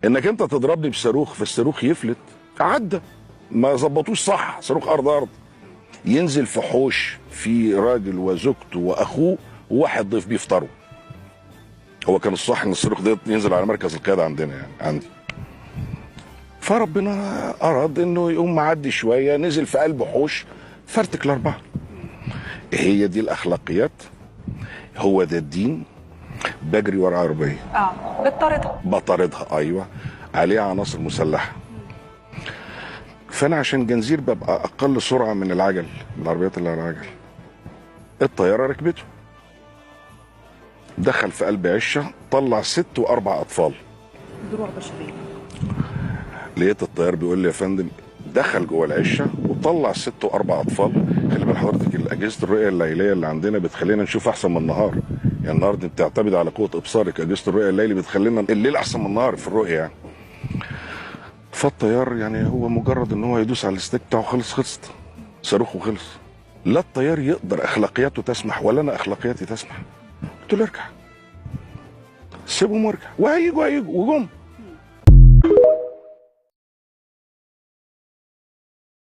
انك انت تضربني بصاروخ فالصاروخ يفلت، عدى ما ظبطوش صح، صاروخ ارض ينزل في حوش في راجل وزوجته واخوه وواحد ضيف بيفطروا. هو كان الصح ان الصاروخ ده ينزل على مركز القياده عندنا يعني عندي. فربنا اراد انه يقوم معدي شويه، نزل في قلب حوش فرتك الاربعه. هي دي الاخلاقيات، هو ده الدين. بجري ورا عربيه بطاردها ايوه، عليها عناصر مسلحه. فانا عشان جنزير ببقى اقل سرعه من العجل، من العربيات اللي على العجل. الطياره ركبته، دخل في قلب عشه، طلع 6 و4 اطفال. دروع بشريه. لقيت الطيار بيقول لي يا فندم دخل جوه العشه وطلع 6 و4 اطفال. خلي بال حضرتك اجهزه الرؤيه الليليه اللي عندنا بتخلينا نشوف احسن من النهار. يعني النهار دي بتعتمد على قوه ابصارك، اجهزه الرؤيه الليلي بتخلينا الليل احسن من النهار في الرؤيه يعني. فالطيار يعني هو مجرد ان هو يدوس على الستيك بتاعه خلصت صاروخه خلص. لا الطيار يقدر اخلاقياته تسمح ولا انا اخلاقياتي تسمح. قلت له ارجع، سيبهم وارجع، وهيجوا وجم.